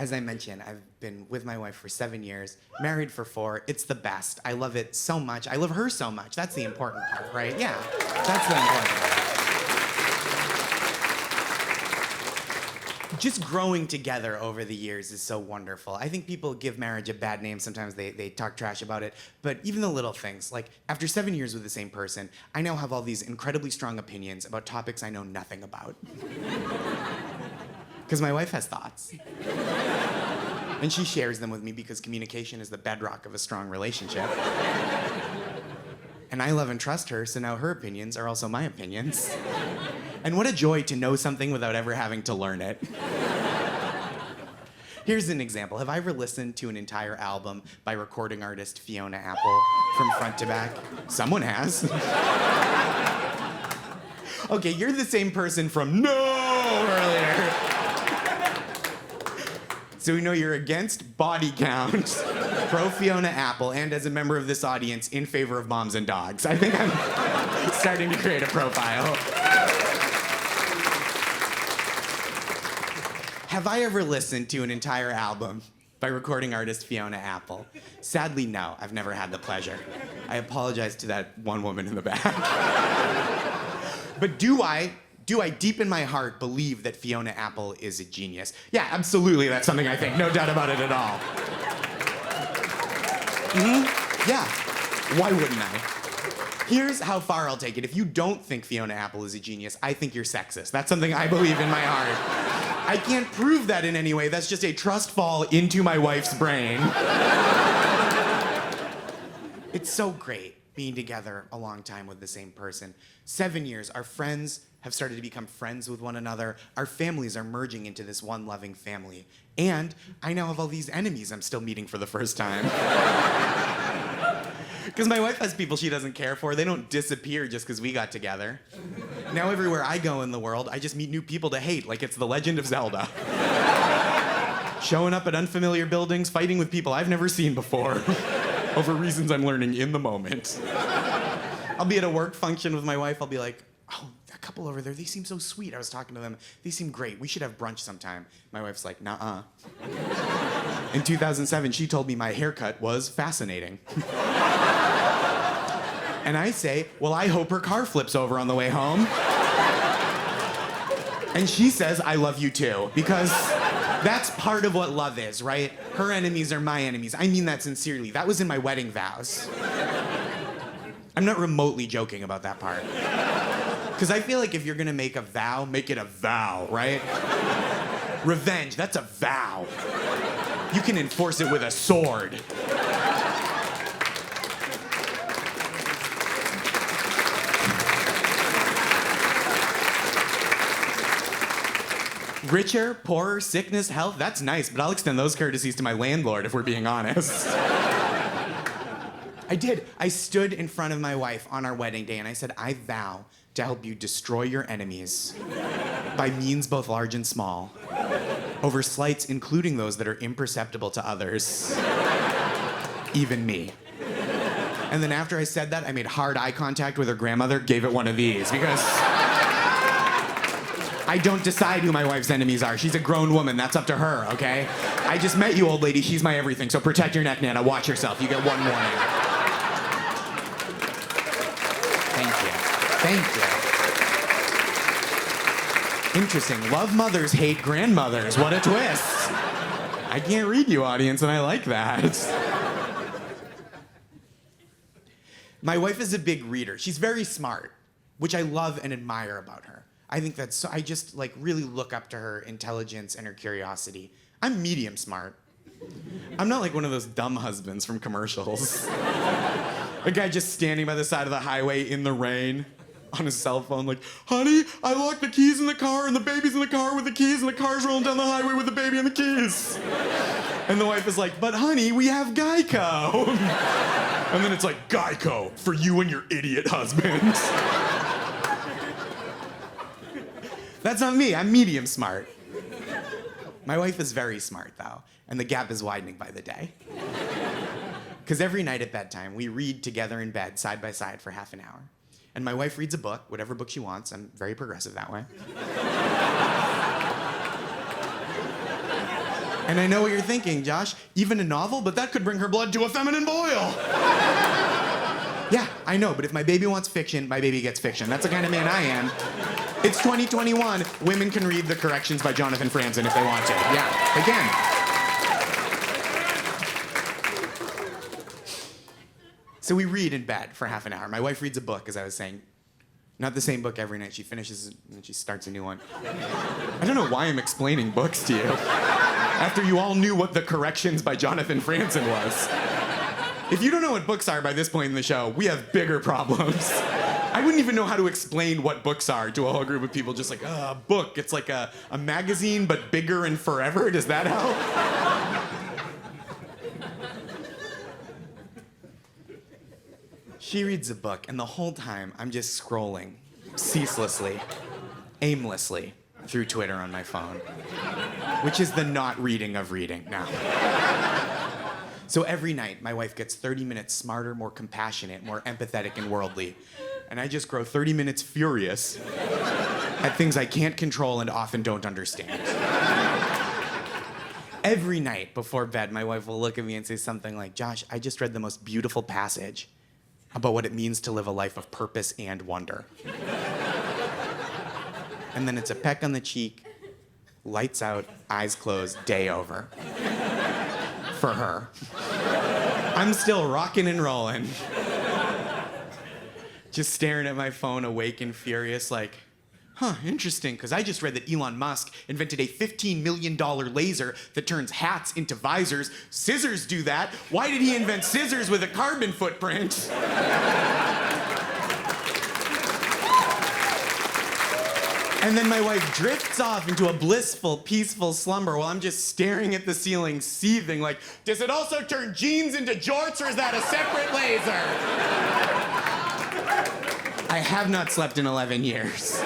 as I mentioned, I've been with my wife for 7 years, married for 4. It's the best. I love it so much. I love her so much. That's the important part, right? Yeah, that's the important part. Just growing together over the years is so wonderful. I think people give marriage a bad name. Sometimes they talk trash about it. But even the little things, like after 7 years with the same person, I now have all these incredibly strong opinions about topics I know nothing about. Because my wife has thoughts. And she shares them with me because communication is the bedrock of a strong relationship. And I love and trust her, so now her opinions are also my opinions. And what a joy to know something without ever having to learn it. Here's an example. Have I ever listened to an entire album by recording artist Fiona Apple from front to back? Someone has. Okay, you're the same person from no earlier. So we know you're against body count, pro Fiona Apple, and as a member of this audience, in favor of moms and dogs. I think I'm starting to create a profile. Have I ever listened to an entire album by recording artist Fiona Apple? Sadly, no. I've never had the pleasure. I apologize to that one woman in the back. But do I deep in my heart believe that Fiona Apple is a genius? Yeah, absolutely, that's something I think. No doubt about it at all. Yeah, why wouldn't I? Here's how far I'll take it. If you don't think Fiona Apple is a genius, I think you're sexist. That's something I believe in my heart. I can't prove that in any way. That's just a trust fall into my wife's brain. It's so great being together a long time with the same person. 7 years, our friends have started to become friends with one another. Our families are merging into this one loving family. And I now have all these enemies I'm still meeting for the first time. Because my wife has people she doesn't care for. They don't disappear just because we got together. Now everywhere I go in the world, I just meet new people to hate, like it's the Legend of Zelda. Showing up at unfamiliar buildings, fighting with people I've never seen before, over reasons I'm learning in the moment. I'll be at a work function with my wife, I'll be like, oh, that couple over there, they seem so sweet. I was talking to them, they seem great. We should have brunch sometime. My wife's like, nuh-uh. In 2007, she told me my haircut was fascinating. And I say, well, I hope her car flips over on the way home. And she says, I love you too, because that's part of what love is, right? Her enemies are my enemies. I mean that sincerely. That was in my wedding vows. I'm not remotely joking about that part. Because I feel like if you're gonna make a vow, make it a vow, right? Revenge, that's a vow. You can enforce it with a sword. Richer, poorer, sickness, health, that's nice, but I'll extend those courtesies to my landlord if we're being honest. I did. I stood in front of my wife on our wedding day and I said, I vow to help you destroy your enemies by means both large and small, over slights including those that are imperceptible to others, even me. And then after I said that, I made hard eye contact with her grandmother, gave it one of these, because I don't decide who my wife's enemies are. She's a grown woman. That's up to her, okay? I just met you, old lady. She's my everything. So protect your neck, Nana. Watch yourself. You get one warning. Thank you. Thank you. Interesting. Love mothers, hate grandmothers. What a twist. I can't read you, audience, and I like that. My wife is a big reader. She's very smart, which I love and admire about her. I think that's so, I just like really look up to her intelligence and her curiosity. I'm medium smart. I'm not like one of those dumb husbands from commercials. A guy just standing by the side of the highway in the rain on his cell phone like, honey, I locked the keys in the car and the baby's in the car with the keys and the car's rolling down the highway with the baby and the keys. And the wife is like, but honey, we have Geico. And then it's like, Geico for you and your idiot husband. That's not me, I'm medium smart. My wife is very smart though, and the gap is widening by the day. Because every night at bedtime, we read together in bed, side by side for half an hour. And my wife reads a book, whatever book she wants. I'm very progressive that way. And I know what you're thinking, Josh. Even a novel? But that could bring her blood to a feminine boil. Yeah, I know, but if my baby wants fiction, my baby gets fiction. That's the kind of man I am. It's 2021. Women can read The Corrections by Jonathan Franzen if they want to. Yeah, they can. So we read in bed for half an hour. My wife reads a book, as I was saying. Not the same book every night. She finishes and then she starts a new one. I don't know why I'm explaining books to you after you all knew what The Corrections by Jonathan Franzen was. If you don't know what books are by this point in the show, we have bigger problems. I wouldn't even know how to explain what books are to a whole group of people. Just like, a book. It's like a magazine, but bigger and forever. Does that help? She reads a book, and the whole time, I'm just scrolling ceaselessly, aimlessly through Twitter on my phone, which is the not reading of reading now. So every night, my wife gets 30 minutes smarter, more compassionate, more empathetic and worldly, and I just grow 30 minutes furious at things I can't control and often don't understand. Every night before bed, my wife will look at me and say something like, Josh, I just read the most beautiful passage about what it means to live a life of purpose and wonder. And then it's a peck on the cheek, lights out, eyes closed, day over. For her. I'm still rocking and rolling. Just staring at my phone, awake and furious, like, interesting, because I just read that Elon Musk invented a $15 million laser that turns hats into visors. Scissors do that. Why did he invent scissors with a carbon footprint? And then my wife drifts off into a blissful, peaceful slumber while I'm just staring at the ceiling, seething, like, does it also turn jeans into jorts, or is that a separate laser? I have not slept in 11 years.